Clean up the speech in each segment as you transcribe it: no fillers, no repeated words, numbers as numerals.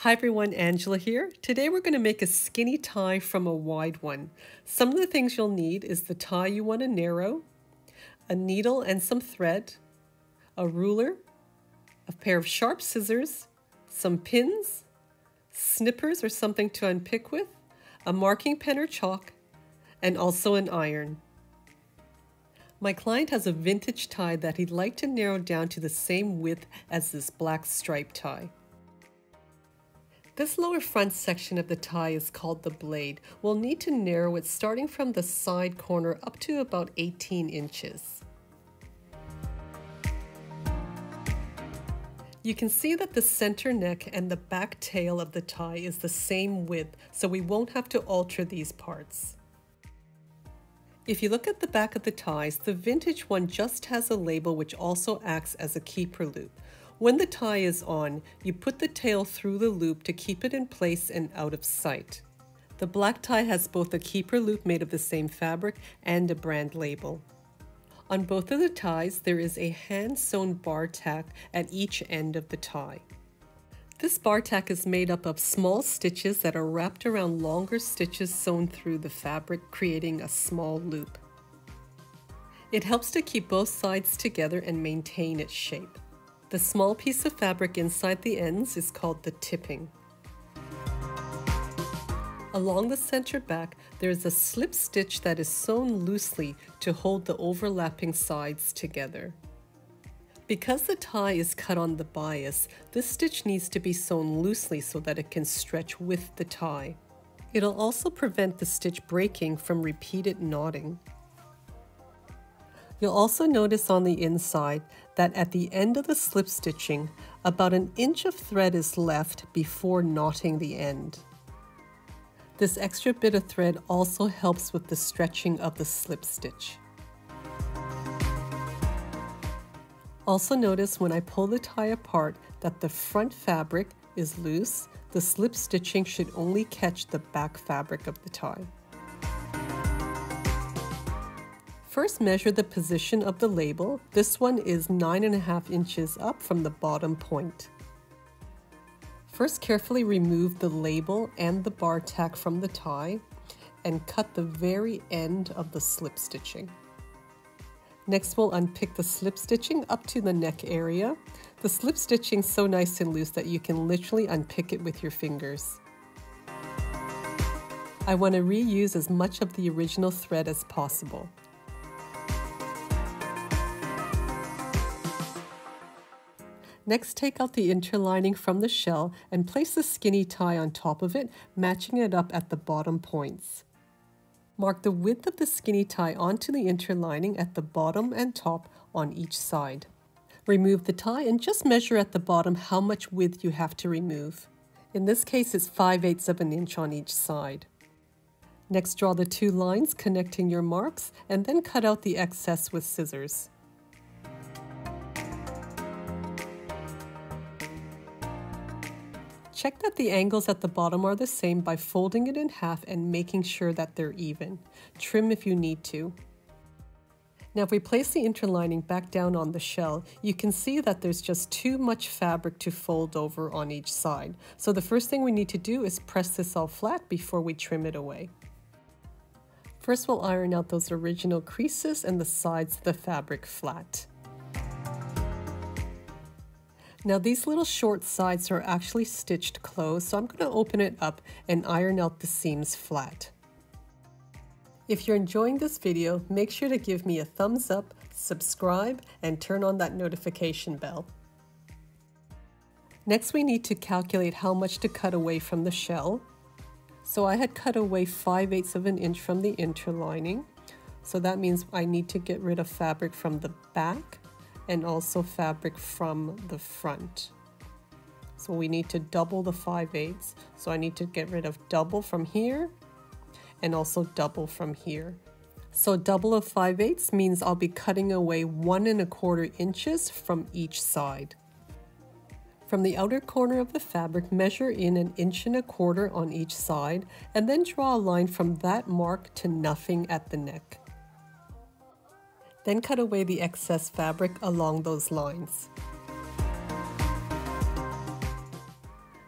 Hi everyone, Angela here. Today we're going to make a skinny tie from a wide one. Some of the things you'll need is the tie you want to narrow, a needle and some thread, a ruler, a pair of sharp scissors, some pins, snippers or something to unpick with, a marking pen or chalk, and also an iron. My client has a vintage tie that he'd like to narrow down to the same width as this black stripe tie. This lower front section of the tie is called the blade. We'll need to narrow it starting from the side corner up to about 18 inches. You can see that the center neck and the back tail of the tie is the same width, so we won't have to alter these parts. If you look at the back of the ties, the vintage one just has a label which also acts as a keeper loop. When the tie is on, you put the tail through the loop to keep it in place and out of sight. The black tie has both a keeper loop made of the same fabric and a brand label. On both of the ties, there is a hand-sewn bar tack at each end of the tie. This bar tack is made up of small stitches that are wrapped around longer stitches sewn through the fabric, creating a small loop. It helps to keep both sides together and maintain its shape. The small piece of fabric inside the ends is called the tipping. Along the center back, there is a slip stitch that is sewn loosely to hold the overlapping sides together. Because the tie is cut on the bias, this stitch needs to be sewn loosely so that it can stretch with the tie. It'll also prevent the stitch breaking from repeated knotting. You'll also notice on the inside that at the end of the slip stitching, about an inch of thread is left before knotting the end. This extra bit of thread also helps with the stretching of the slip stitch. Also notice when I pull the tie apart that the front fabric is loose. The slip stitching should only catch the back fabric of the tie. First, measure the position of the label. This one is 9.5 inches up from the bottom point. First, carefully remove the label and the bar tack from the tie and cut the very end of the slip stitching. Next, we'll unpick the slip stitching up to the neck area. The slip stitching is so nice and loose that you can literally unpick it with your fingers. I want to reuse as much of the original thread as possible. Next, take out the interlining from the shell and place the skinny tie on top of it, matching it up at the bottom points. Mark the width of the skinny tie onto the interlining at the bottom and top on each side. Remove the tie and just measure at the bottom how much width you have to remove. In this case, it's 5/8 of an inch on each side. Next, draw the two lines connecting your marks and then cut out the excess with scissors. Check that the angles at the bottom are the same by folding it in half and making sure that they're even. Trim if you need to. Now if we place the interlining back down on the shell, you can see that there's just too much fabric to fold over on each side. So the first thing we need to do is press this all flat before we trim it away. First, we'll iron out those original creases and the sides of the fabric flat. Now these little short sides are actually stitched closed, so I'm going to open it up and iron out the seams flat. If you're enjoying this video, make sure to give me a thumbs up, subscribe, and turn on that notification bell. Next, we need to calculate how much to cut away from the shell. So I had cut away 5/8 of an inch from the interlining. So that means I need to get rid of fabric from the back and also fabric from the front. So we need to double the 5/8. So I need to get rid of double from here and also double from here. So double of 5/8 means I'll be cutting away 1¼ inches from each side. From the outer corner of the fabric, measure in 1¼ inch on each side and then draw a line from that mark to nothing at the neck. Then cut away the excess fabric along those lines.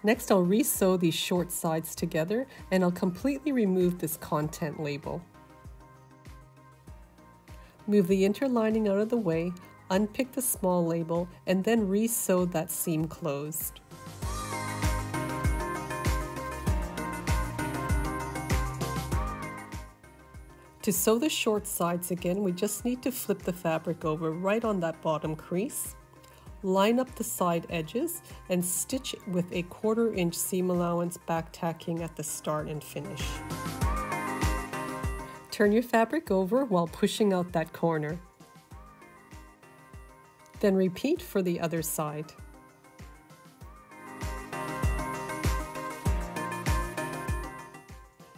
Next, I'll re-sew these short sides together and I'll completely remove this content label. Move the interlining out of the way, unpick the small label, and then re-sew that seam closed. To sew the short sides again, we just need to flip the fabric over right on that bottom crease, line up the side edges, and stitch with a 1/4 inch seam allowance back tacking at the start and finish. Turn your fabric over while pushing out that corner. Then repeat for the other side.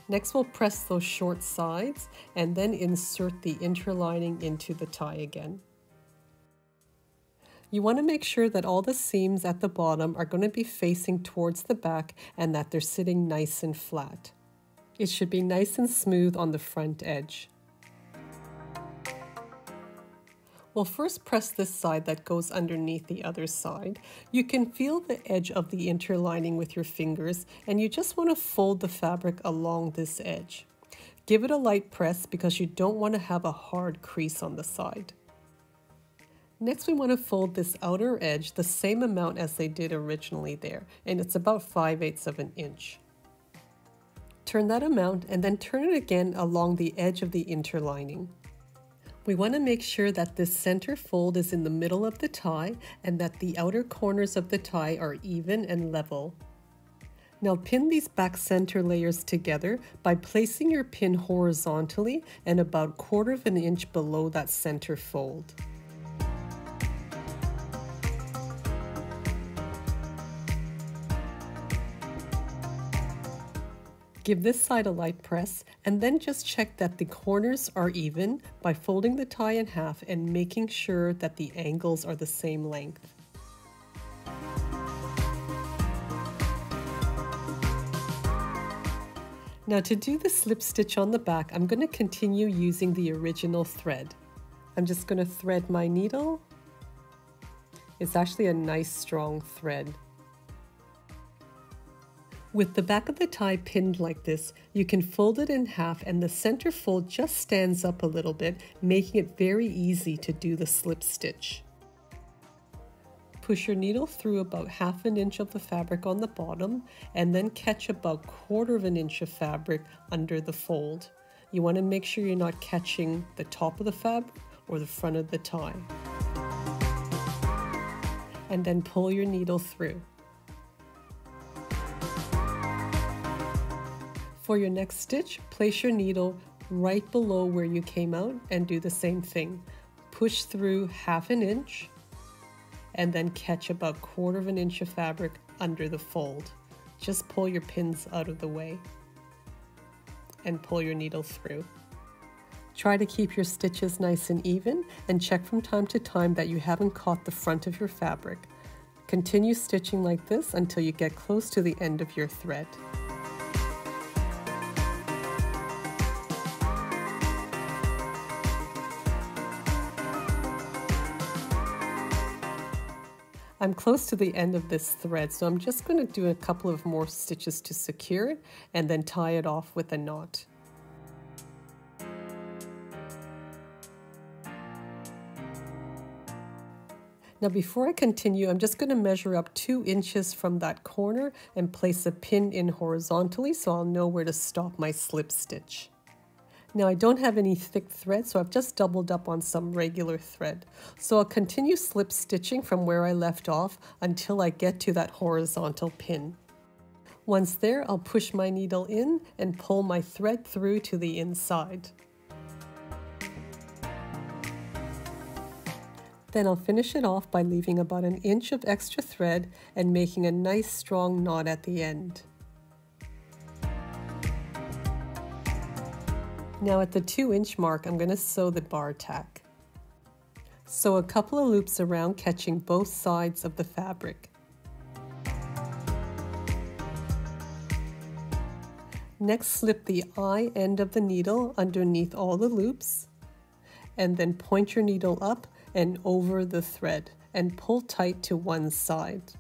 Next, we'll press those short sides and then insert the interlining into the tie again. You want to make sure that all the seams at the bottom are going to be facing towards the back and that they're sitting nice and flat. It should be nice and smooth on the front edge. We'll first press this side that goes underneath the other side. You can feel the edge of the interlining with your fingers, and you just want to fold the fabric along this edge. Give it a light press because you don't want to have a hard crease on the side. Next, we want to fold this outer edge the same amount as they did originally there, and it's about 5/8 of an inch. Turn that amount and then turn it again along the edge of the interlining. We want to make sure that this center fold is in the middle of the tie and that the outer corners of the tie are even and level. Now pin these back center layers together by placing your pin horizontally and about 1/4 of an inch below that center fold. Give this side a light press and then just check that the corners are even by folding the tie in half and making sure that the angles are the same length. Now to do the slip stitch on the back, I'm going to continue using the original thread. I'm just going to thread my needle. It's actually a nice strong thread. With the back of the tie pinned like this, you can fold it in half and the center fold just stands up a little bit, making it very easy to do the slip stitch. Push your needle through about 1/2 an inch of the fabric on the bottom and then catch about 1/4 of an inch of fabric under the fold. You want to make sure you're not catching the top of the fabric or the front of the tie. And then pull your needle through. For your next stitch, place your needle right below where you came out and do the same thing. Push through 1/2 an inch and then catch about 1/4 of an inch of fabric under the fold. Just pull your pins out of the way and pull your needle through. Try to keep your stitches nice and even and check from time to time that you haven't caught the front of your fabric. Continue stitching like this until you get close to the end of your thread. I'm close to the end of this thread, so I'm just going to do a couple of more stitches to secure it and then tie it off with a knot. Now before I continue, I'm just going to measure up 2 inches from that corner and place a pin in horizontally so I'll know where to stop my slip stitch. Now I don't have any thick thread, so I've just doubled up on some regular thread. So I'll continue slip stitching from where I left off until I get to that horizontal pin. Once there, I'll push my needle in and pull my thread through to the inside. Then I'll finish it off by leaving about 1 inch of extra thread and making a nice strong knot at the end. Now at the 2-inch mark, I'm going to sew the bar tack. Sew a couple of loops around, catching both sides of the fabric. Next, slip the eye end of the needle underneath all the loops, and then point your needle up and over the thread and pull tight to one side.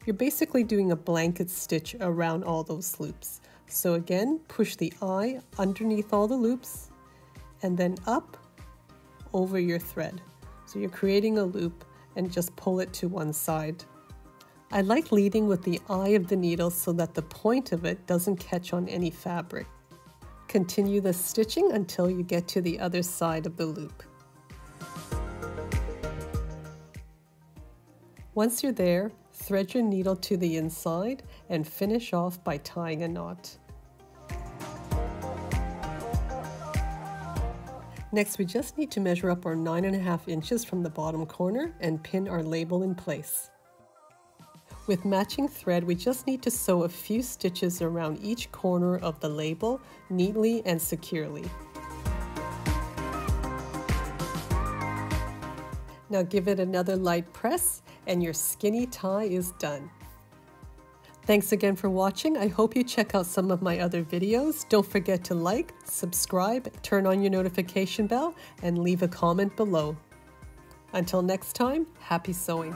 you're basically doing a blanket stitch around all those loops. So again, push the eye underneath all the loops and then up over your thread. So you're creating a loop and just pull it to one side. I like leading with the eye of the needle so that the point of it doesn't catch on any fabric. Continue the stitching until you get to the other side of the loop. Once you're there, thread your needle to the inside and finish off by tying a knot. Next, we just need to measure up our 9.5 inches from the bottom corner and pin our label in place. With matching thread, we just need to sew a few stitches around each corner of the label neatly and securely. Now give it another light press and your skinny tie is done. Thanks again for watching. I hope you check out some of my other videos. Don't forget to like, subscribe, turn on your notification bell, and leave a comment below. Until next time, happy sewing!